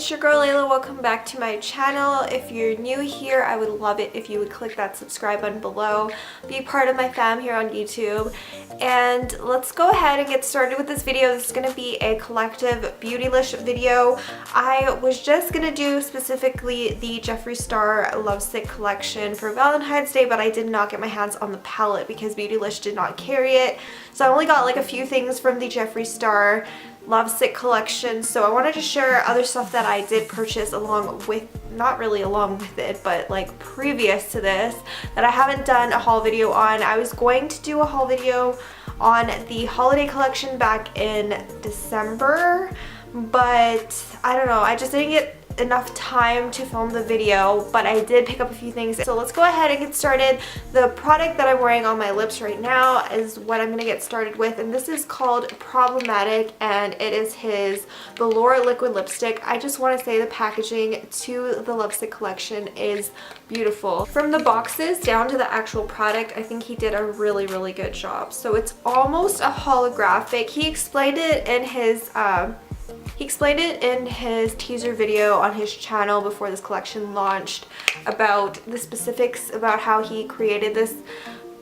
it's your girl Layla. Welcome back to my channel. If you're new here, I would love it if you would click that subscribe button below. Be part of my fam here on YouTube. And let's go ahead and get started with this video. This is going to be a collective Beautylish video. I was just going to do specifically the Jeffree Star Lovesick collection for Valentine's Day, but I did not get my hands on the palette because Beautylish did not carry it. So I only got like a few things from the Jeffree Star Lovesick collection, so I wanted to share other stuff that I did purchase along with, not really along with it, but like previous to this, that I haven't done a haul video on. I was going to do a haul video on the holiday collection back in December, but I don't know, I just didn't get enough time to film the video, but I did pick up a few things. So let's go ahead and get started. The product that I'm wearing on my lips right now is what I'm going to get started with, and this is called Problematic, and it is his Velour liquid lipstick. I just want to say the packaging to the Lovesick collection is beautiful. From the boxes down to the actual product, I think he did a really good job. So it's almost a holographic. He explained it in his teaser video on his channel before this collection launched about the specifics about how he created this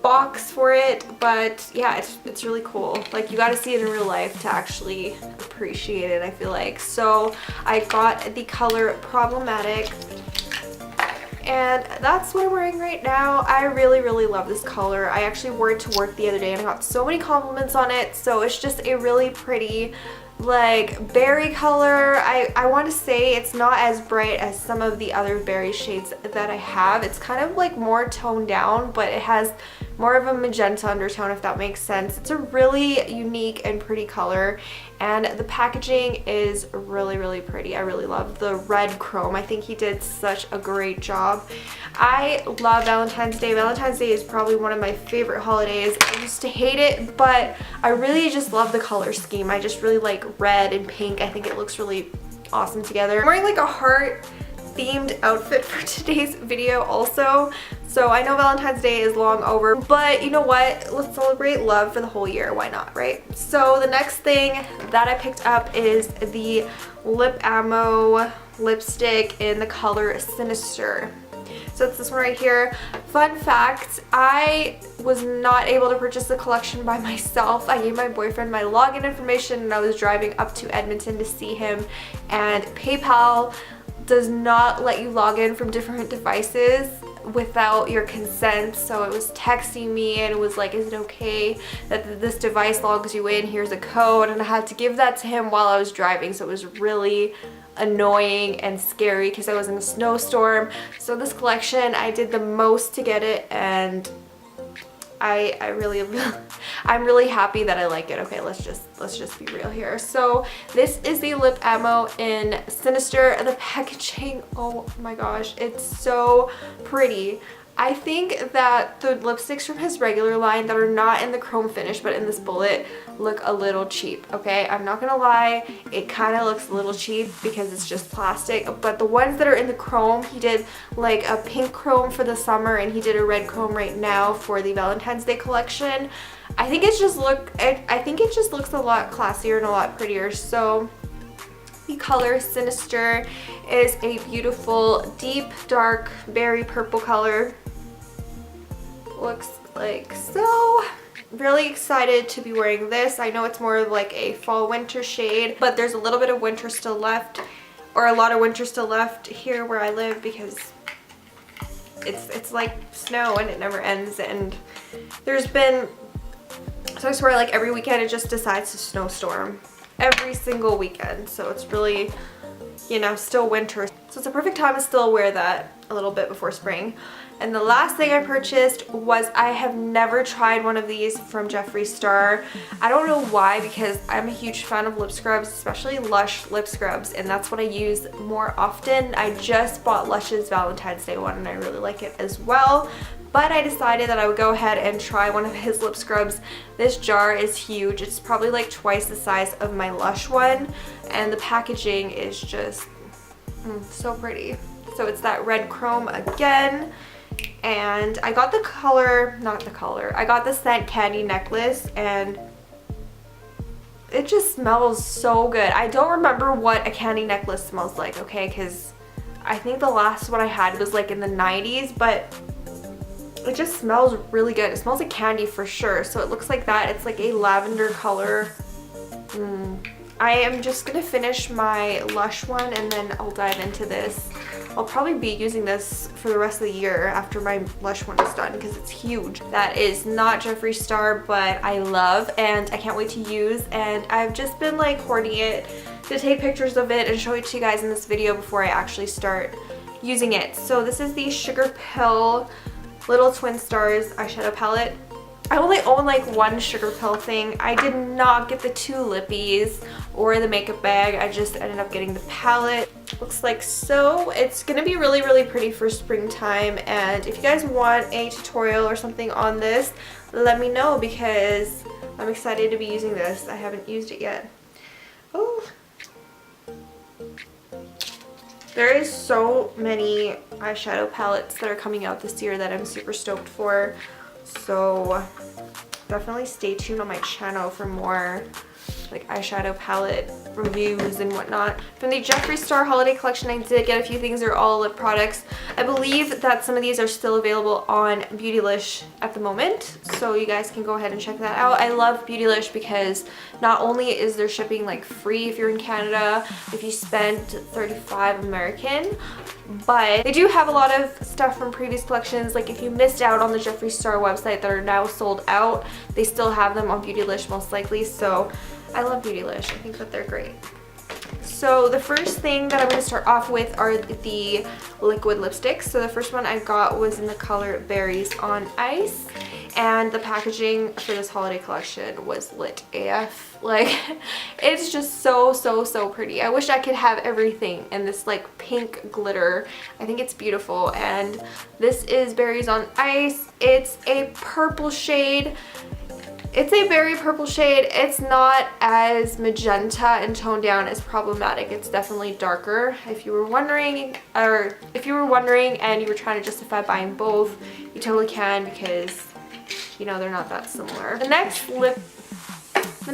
box for it, but yeah, it's really cool. Like, you got to see it in real life to actually appreciate it, I feel like. So I got the color Problematic, and that's what I'm wearing right now. I really love this color. I actually wore it to work the other day and I got so many compliments on it. So it's just a really pretty like berry color. I want to say it's not as bright as some of the other berry shades that I have. It's kind of like more toned down, but it has more of a magenta undertone, if that makes sense. It's a really unique and pretty color, and the packaging is really pretty. I really love the red chrome. I think he did such a great job. I love Valentine's Day. Valentine's Day is probably one of my favorite holidays. I used to hate it, but I really just love the color scheme. I just really like red and pink. I think it looks really awesome together. I'm wearing like a heart themed outfit for today's video also. So I know Valentine's Day is long over, but you know what? Let's celebrate love for the whole year. Why not, right? So the next thing that I picked up is the Lip Ammo lipstick in the color Sinister. So it's this one right here. Fun fact, I was not able to purchase the collection by myself. I gave my boyfriend my login information and I was driving up to Edmonton to see him, and PayPal does not let you log in from different devices without your consent. So it was texting me and it was like, is it okay that this device logs you in? Here's a code, and I had to give that to him while I was driving. So it was really annoying and scary because I was in a snowstorm. So this collection, I did the most to get it, and I'm really happy that I like it. Okay, let's just be real here. So this is the Lip Ammo in Sinister. The packaging, oh my gosh, it's so pretty. I think that the lipsticks from his regular line that are not in the chrome finish but in this bullet look a little cheap, okay? I'm not gonna lie, it kind of looks a little cheap because it's just plastic, but the ones that are in the chrome, he did like a pink chrome for the summer and he did a red chrome right now for the Valentine's Day collection. I think it just looks a lot classier and a lot prettier. So the color Sinister is a beautiful deep dark berry purple color. Looks like so. Really excited to be wearing this. I know it's more of like a fall winter shade, but there's a little bit of winter still left, or a lot of winter still left here where I live, because it's like snow and it never ends. And there's been, so I swear, like every weekend it just decides to snowstorm every single weekend. So it's really, you know, still winter. So it's a perfect time to still wear that a little bit before spring. And the last thing I purchased was, I have never tried one of these from Jeffree Star. I don't know why, because I'm a huge fan of lip scrubs, especially Lush lip scrubs, and that's what I use more often. I just bought Lush's Valentine's Day one and I really like it as well. But I decided that I would go ahead and try one of his lip scrubs. This jar is huge. It's probably like twice the size of my Lush one, and the packaging is just so pretty. So it's that red chrome again. And I got the color, not the color, I got the scent Candy necklace, and it just smells so good. I don't remember what a candy necklace smells like, okay, because I think the last one I had was like in the 90s, but it just smells really good. It smells like candy for sure. So it looks like that. It's like a lavender color. I am just gonna finish my Lush one and then I'll dive into this. I'll probably be using this for the rest of the year after my Lush one is done because it's huge. That is not Jeffree Star, but I love and I can't wait to use, and I've just been like hoarding it to take pictures of it and show it to you guys in this video before I actually start using it. So this is the Sugar Pill Little Twin Stars eyeshadow palette. I only own like one Sugar Pill thing. I did not get the 2 lippies or the makeup bag. I just ended up getting the palette. Looks like so. It's gonna be really, really pretty for springtime, and if you guys want a tutorial or something on this, let me know because I'm excited to be using this. I haven't used it yet. Oh. There is so many eyeshadow palettes that are coming out this year that I'm super stoked for. So definitely stay tuned on my channel for more like eyeshadow palette reviews and whatnot. From the Jeffree Star holiday collection, I did get a few things. They're all lip products. I believe that some of these are still available on Beautylish at the moment, so you guys can go ahead and check that out. I love Beautylish because not only is their shipping like free if you're in Canada if you spend $35 American, but they do have a lot of stuff from previous collections. Like if you missed out on the Jeffree Star website that are now sold out, they still have them on Beautylish most likely. So I love Beautylish. I think that they're great. So the first thing that I'm going to start off with are the liquid lipsticks. So the first one I got was in the color Berries on Ice, and the packaging for this holiday collection was lit AF. Like, it's just so, so, so pretty. I wish I could have everything in this like pink glitter. I think it's beautiful. And this is Berries on Ice. It's a purple shade. It's a very purple shade. It's not as magenta and toned down as Problematic. It's definitely darker. If you were wondering, and you were trying to justify buying both, you totally can because, you know, they're not that similar. The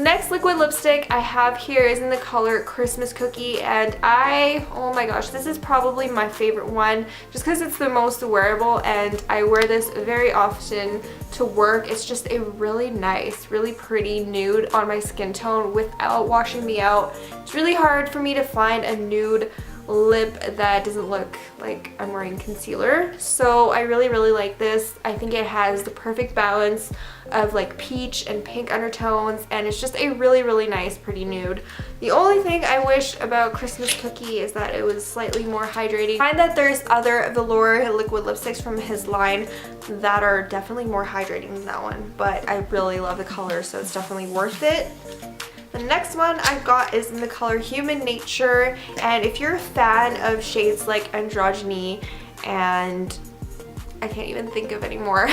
next liquid lipstick I have here is in the color Christmas Cookie, and oh my gosh, this is probably my favorite one just because it's the most wearable and I wear this very often to work. It's just a really nice, really pretty nude on my skin tone without washing me out. It's really hard for me to find a nude lip that doesn't look like I'm wearing concealer, so I really, really like this. I think it has the perfect balance of like peach and pink undertones, and it's just a really, really nice pretty nude. The only thing I wish about Christmas Cookie is that it was slightly more hydrating. I find that there's other velour liquid lipsticks from his line that are definitely more hydrating than that one, but I really love the color, so it's definitely worth it. The next one I got is in the color Human Nature, and if you're a fan of shades like Androgyny and I can't even think of any more,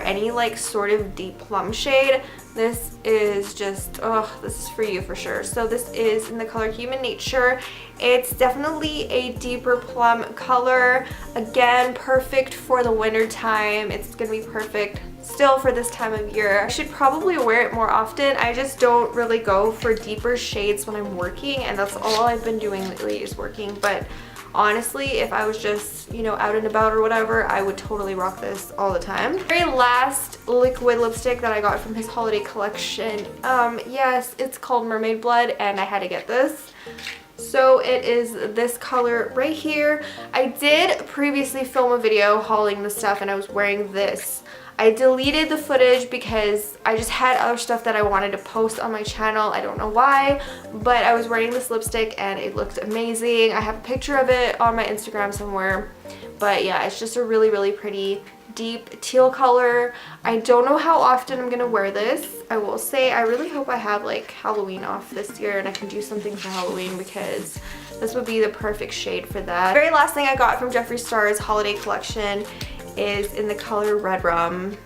any like sort of deep plum shade, this is just, oh, this is for you for sure. So this is in the color Human Nature. It's definitely a deeper plum color. Again, perfect for the winter time. It's gonna be perfect still for this time of year. I should probably wear it more often. I just don't really go for deeper shades when I'm working, and that's all I've been doing lately is working. But honestly, if I was just, you know, out and about or whatever, I would totally rock this all the time. Very last liquid lipstick that I got from his holiday collection, yes, it's called Mermaid Blood, and I had to get this. So it is this color right here. I did previously film a video hauling the stuff and I was wearing this. I deleted the footage because I just had other stuff that I wanted to post on my channel. I don't know why, but I was wearing this lipstick and it looked amazing. I have a picture of it on my Instagram somewhere. But yeah, it's just a really, really pretty deep teal color. I don't know how often I'm gonna wear this. I will say I really hope I have like Halloween off this year and I can do something for Halloween because this would be the perfect shade for that. The very last thing I got from Jeffree Star's holiday collection is in the color Red Rum.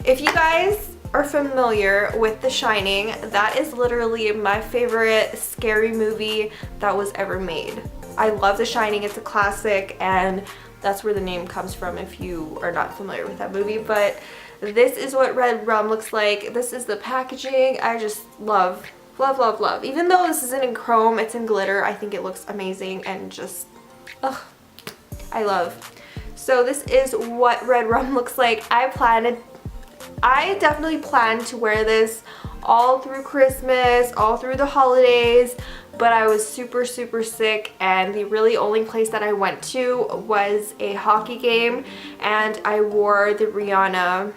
If you guys are familiar with The Shining, that is literally my favorite scary movie that was ever made. I love The Shining, it's a classic, and that's where the name comes from if you are not familiar with that movie. But this is what Red Rum looks like. This is the packaging. I just love Love, love, love. Even though this isn't in chrome, it's in glitter, I think it looks amazing and just, ugh, I love. So this is what Red Rum looks like. I definitely plan to wear this all through Christmas, all through the holidays, but I was super sick, and the really only place that I went to was a hockey game, and I wore the Rihanna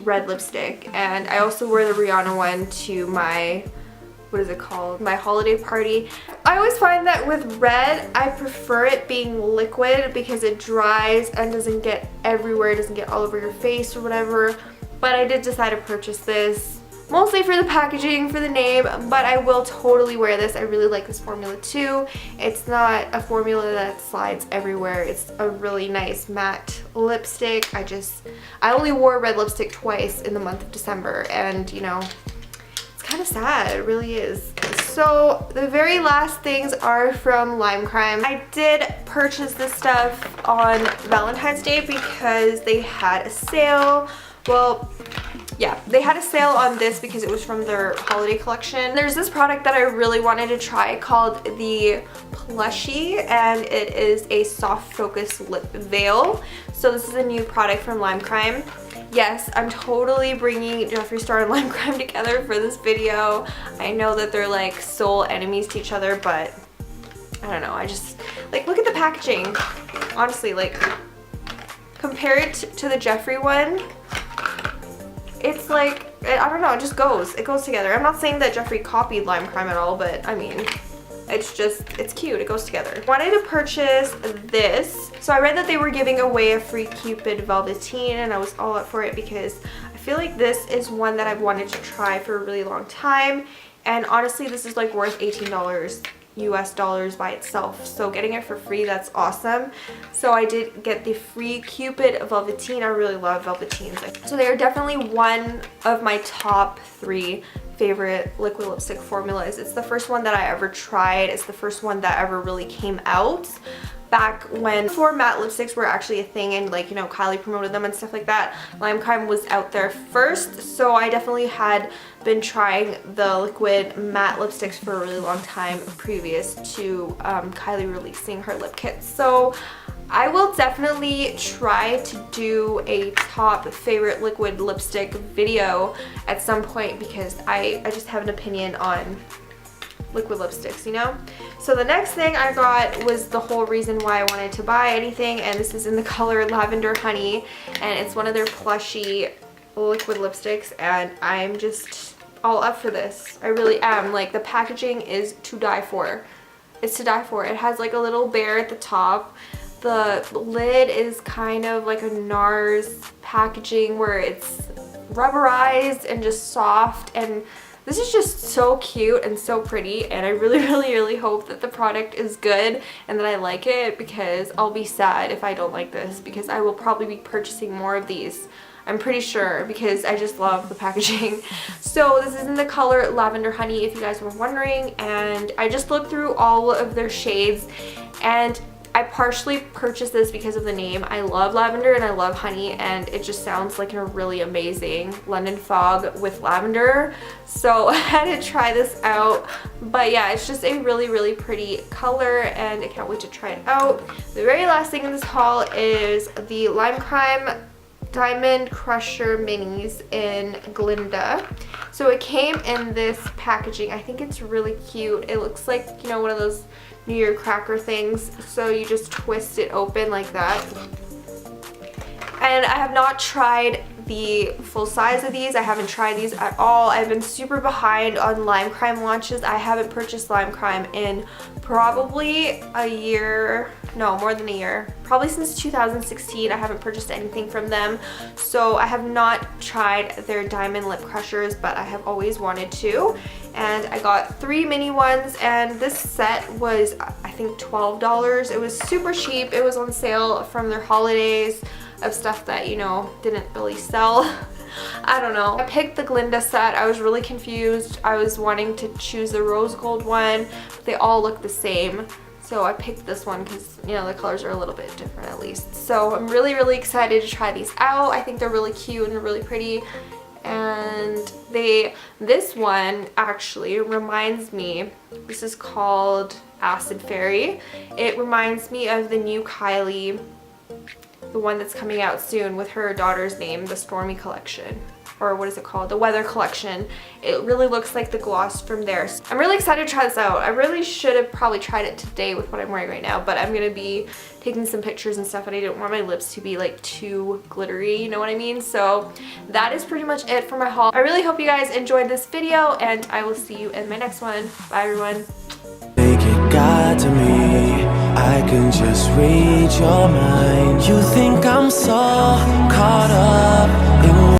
red lipstick, and I also wore the Rihanna one to my, what is it called, my holiday party. I always find that with red, I prefer it being liquid because it dries and doesn't get everywhere, it doesn't get all over your face or whatever. But I did decide to purchase this mostly for the packaging, for the name, but I will totally wear this. I really like this formula too. It's not a formula that slides everywhere. It's a really nice matte lipstick. I only wore red lipstick twice in the month of December, and you know, it's kind of sad. It really is. So the very last things are from Lime Crime. I did purchase this stuff on Valentine's Day because they had a sale. Well, yeah, they had a sale on this because it was from their holiday collection. There's this product that I really wanted to try called the Plushie, and it is a soft focus lip veil. So this is a new product from Lime Crime. Yes, I'm totally bringing Jeffree Star and Lime Crime together for this video. I know that they're like soul enemies to each other, but I don't know. I just, like, look at the packaging. Honestly, like, compare it to the Jeffree one. It's like, I don't know, it just goes. It goes together. I'm not saying that Jeffree copied Lime Crime at all, but I mean, it's cute. It goes together. I wanted to purchase this. So I read that they were giving away a free Cupid Velveteen, and I was all up for it because I feel like this is one that I've wanted to try for a really long time. And honestly, this is like worth $18 US dollars by itself, so getting it for free, that's awesome. So I did get the free Cupid Velveteen. I really love Velveteens, so they are definitely one of my top 3 favorite liquid lipstick formulas. It's the first one that I ever tried. It's the first one that ever really came out back when, before matte lipsticks were actually a thing, and like, you know, Kylie promoted them and stuff like that. Lime Crime was out there first, so I definitely had been trying the liquid matte lipsticks for a really long time previous to Kylie releasing her lip kits. So I will definitely try to do a top favorite liquid lipstick video at some point because I just have an opinion on liquid lipsticks, you know? So the next thing I got was the whole reason why I wanted to buy anything, and this is in the color Lavender Honey, and it's one of their Plushie liquid lipsticks, and I'm just all up for this. I really am. Like, the packaging is to die for. It's to die for. It has like a little bear at the top. The lid is kind of like a NARS packaging where it's rubberized and just soft, and this is just so cute and so pretty, and I really hope that the product is good and that I like it, because I'll be sad if I don't like this, because I will probably be purchasing more of these. I'm pretty sure, because I just love the packaging. So this is in the color Lavender Honey, if you guys were wondering, and I just looked through all of their shades, and I partially purchased this because of the name. I love lavender and I love honey, and it just sounds like a really amazing London Fog with lavender. So I had to try this out. But yeah, it's just a really pretty color, and I can't wait to try it out. The very last thing in this haul is the Lime Crime Diamond Crusher Minis in Glinda. So it came in this packaging. I think it's really cute. It looks like, you know, one of those New Year cracker things. So you just twist it open like that. And I have not tried the full size of these. I haven't tried these at all. I've been super behind on Lime Crime launches. I haven't purchased Lime Crime in probably a year, no, more than a year. Probably since 2016, I haven't purchased anything from them. So I have not tried their diamond lip crushers, but I have always wanted to. And I got 3 mini ones, and this set was, I think, $12. It was super cheap. It was on sale from their holidays of stuff that, you know, didn't really sell. I don't know. I picked the Glinda set. I was really confused. I was wanting to choose the rose gold one, but they all look the same. So I picked this one because, you know, the colors are a little bit different at least. So I'm really excited to try these out. I think they're really cute and really pretty. and this one actually reminds me, this is called Acid Fairy. It reminds me of the new Kylie, the one that's coming out soon with her daughter's name, the Stormy collection. Or what is it called? The Weather collection. It really looks like the gloss from there. So I'm really excited to try this out. I really should have probably tried it today with what I'm wearing right now, but I'm gonna be taking some pictures and stuff, and I didn't want my lips to be like too glittery, you know what I mean? So that is pretty much it for my haul. I really hope you guys enjoyed this video, and I will see you in my next one. Bye everyone. Make it God to me, I can just read your mind. You think I'm so caught up